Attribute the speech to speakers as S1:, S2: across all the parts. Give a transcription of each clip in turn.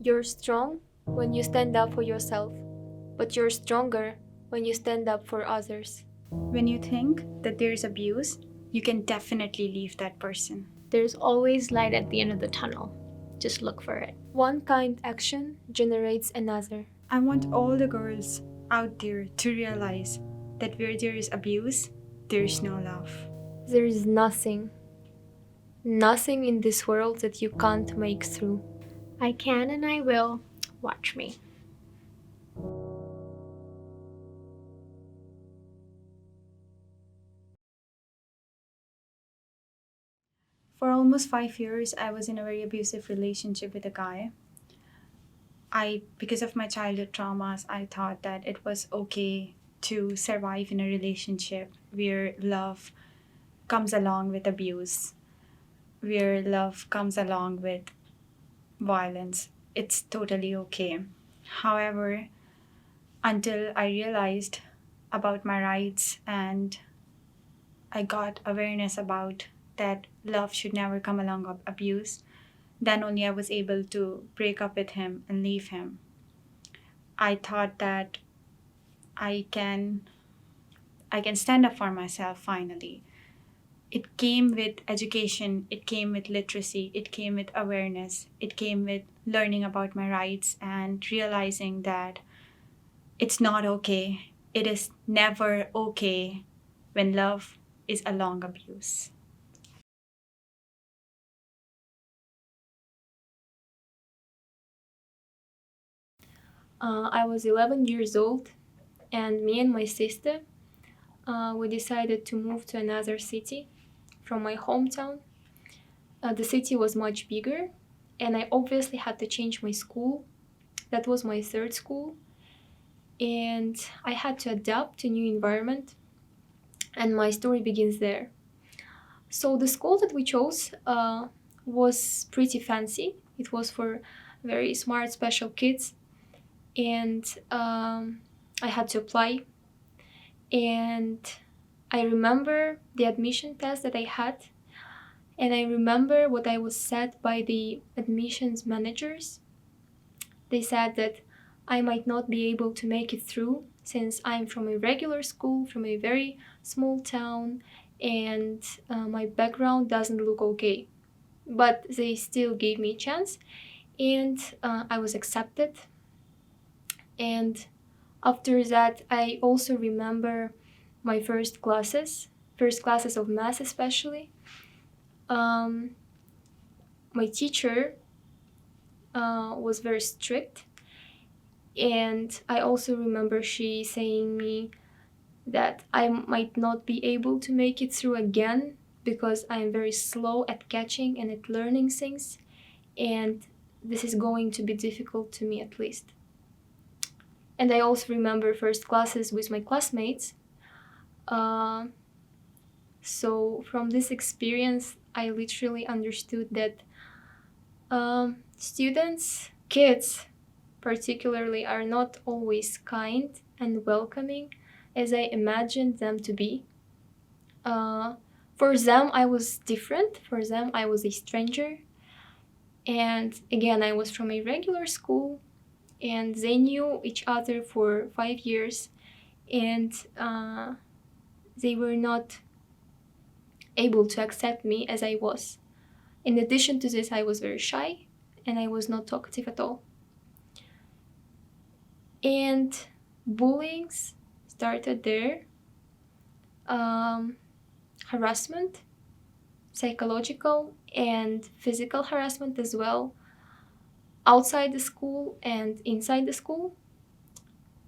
S1: You're strong when you stand up for yourself, but you're stronger when you stand up for others.
S2: When you think that there's abuse, you can definitely leave that person.
S3: There's always light at the end of the tunnel. Just look for it.
S1: One kind action generates another.
S2: I want all the girls out there to realize that where there is abuse, there is no love.
S1: There is nothing in this world that you can't make through.
S3: I can and I will. Watch me.
S2: For almost 5 years, I was in a very abusive relationship with a guy. Because of my childhood traumas, I thought that it was okay to survive in a relationship where love comes along with abuse, where love comes along with violence. It's totally okay. However, until I realized about my rights and I got awareness about that love should never come along with abuse, then only I was able to break up with him and leave him. I thought that I can stand up for myself finally. It came with education, it came with literacy, it came with awareness, it came with learning about my rights and realizing that it's not okay. It is never okay when love is along abuse.
S1: I was 11 years old, and me and my sister, we decided to move to another city from my hometown. The city was much bigger, and I obviously had to change my school. That was my third school, and I had to adapt to new environment, and my story begins there. So the school that we chose was pretty fancy. It was for very smart, special kids, and I had to apply. And I remember the admission test that I had, and I remember what I was said by the admissions managers. They said that I might not be able to make it through since I'm from a regular school, from a very small town, and my background doesn't look okay. But they still gave me a chance, and I was accepted. And after that, I also remember my first classes of math especially. Um, my teacher was very strict, and I also remember she saying me that I might not be able to make it through again because I am very slow at catching and at learning things, and this is going to be difficult to me at least. And I also remember first classes with my classmates. Uh, so from this experience, I literally understood that kids particularly, are not always kind and welcoming as I imagined them to be. Uh, for them, I was different. For them, I was a stranger. And again, I was from a regular school, and they knew each other for 5 years, and they were not able to accept me as I was. In addition to this, I was very shy and I was not talkative at all. And bullying started there. Harassment, psychological and physical harassment as well, outside the school and inside the school.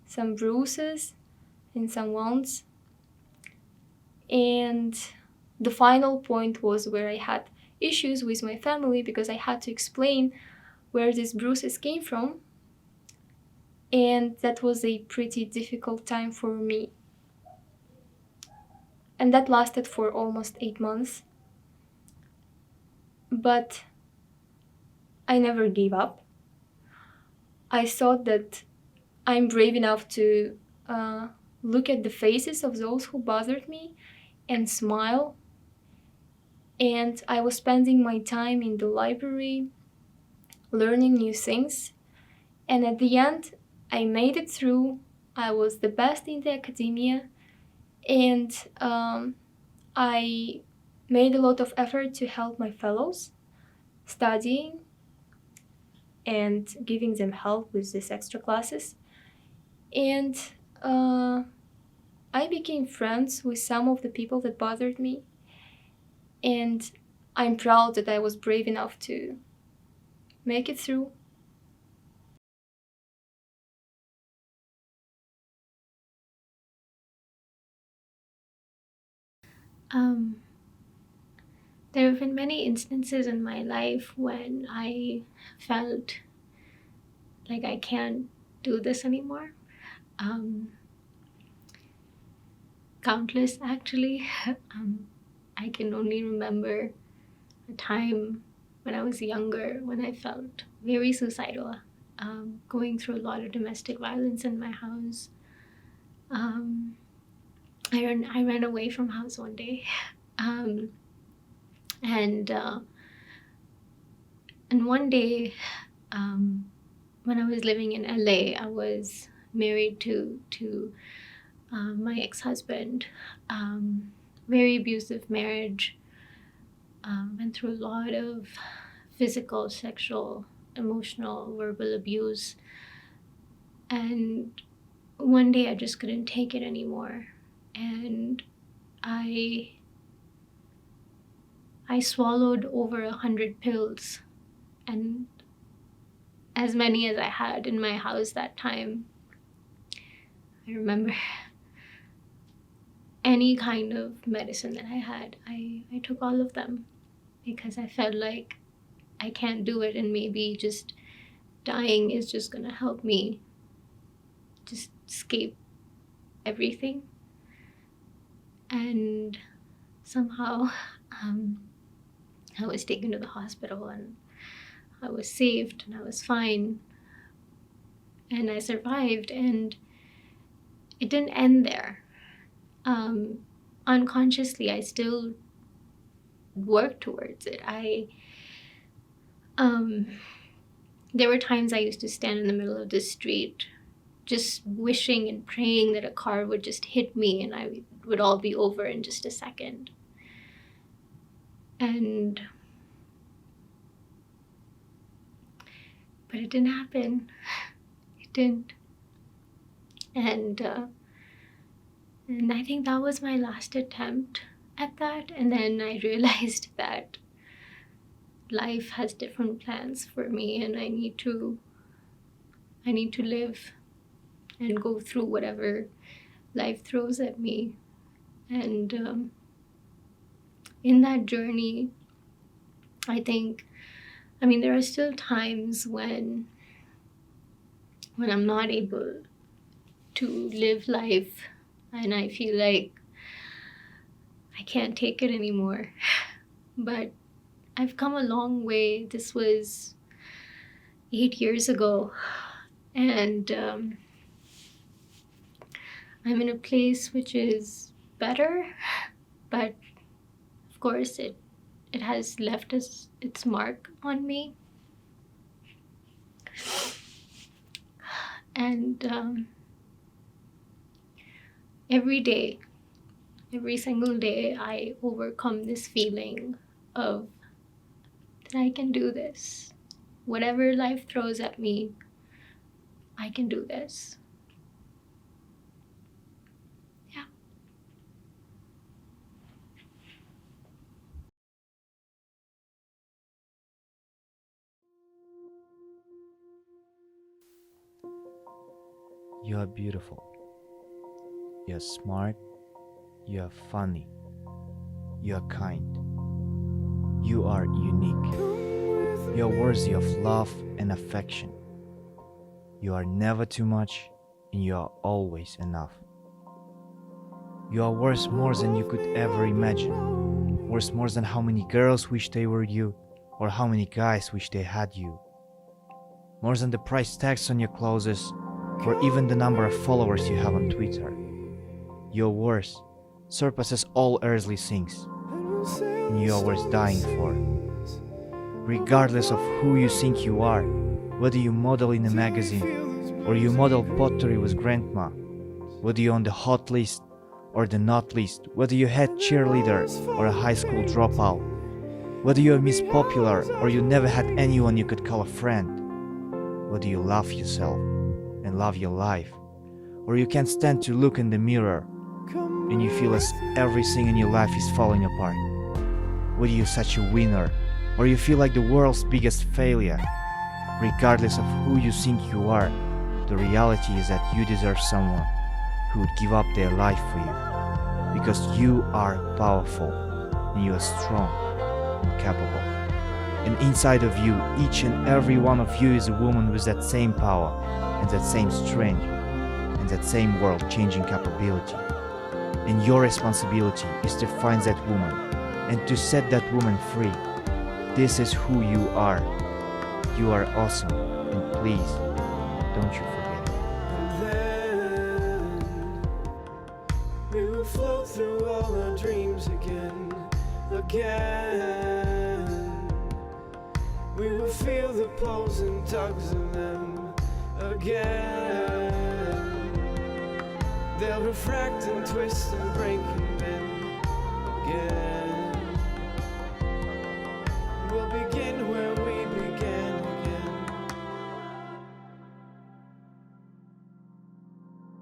S1: Some bruises and some wounds. And the final point was where I had issues with my family because I had to explain where these bruises came from. And that was a pretty difficult time for me. And that lasted for almost 8 months. But I never gave up. I thought that I'm brave enough to look at the faces of those who bothered me and smile. And I was spending my time in the library, learning new things, And at the end, I made it through. I was the best in the academia, and I made a lot of effort to help my fellows studying and giving them help with these extra classes. And I became friends with some of the people that bothered me. And I'm proud that I was brave enough to make it through.
S3: There have been many instances in my life when I felt like I can't do this anymore. Countless, actually. I can only remember a time when I was younger when I felt very suicidal, going through a lot of domestic violence in my house. I ran away from house one day. And one day, when I was living in LA, I was married to my ex-husband. Very abusive marriage. Went through a lot of physical, sexual, emotional, verbal abuse. And one day I just couldn't take it anymore. And I swallowed over 100 pills, and as many as I had in my house that time. I remember any kind of medicine that I had, I took all of them because I felt like I can't do it, and maybe just dying is just gonna help me just escape everything. And somehow I was taken to the hospital, and I was saved, and I was fine, and I survived. And it didn't end there. Unconsciously, I still worked towards it. There were times I used to stand in the middle of the street just wishing and praying that a car would just hit me and I would all be over in just a second. But it didn't happen. It didn't. And I think that was my last attempt at that. And then I realized that life has different plans for me, and I need to live and go through whatever life throws at me. And in that journey, there are still times when I'm not able to live life, and I feel like I can't take it anymore. But I've come a long way. This was 8 years ago, and I'm in a place which is better, but of course it has left its mark on me. And every single day, I overcome this feeling of that I can do this. Whatever life throws at me, I can do this. Yeah.
S4: You are beautiful. You are smart. You are funny. You are kind. You are unique. You are worthy of love and affection. You are never too much, and you are always enough. You are worth more than you could ever imagine. Worth more than how many girls wish they were you, or how many guys wish they had you. More than the price tags on your clothes, or even the number of followers you have on Twitter. Your worth surpasses all earthly things, and you are worth dying for. Regardless of who you think you are, Whether you model in a magazine or you model pottery with grandma, whether you're on the hot list or the not list, whether you had cheerleader or a high school dropout, whether you're Miss Popular or you never had anyone you could call a friend, whether you love yourself and love your life, or you can't stand to look in the mirror and you feel as everything in your life is falling apart, whether you're such a winner or you feel like the world's biggest failure, regardless of who you think you are, the reality is that you deserve someone who would give up their life for you, because you are powerful and you are strong and capable. And inside of you, each and every one of you is a woman with that same power and that same strength and that same world-changing capability. And your responsibility is to find that woman and to set that woman free. This is who you are. You are awesome, and please, don't you forget it.
S5: And then we will float through all our dreams again. We will feel the pulls and tugs of them again. They'll refract and twist and break and bend again.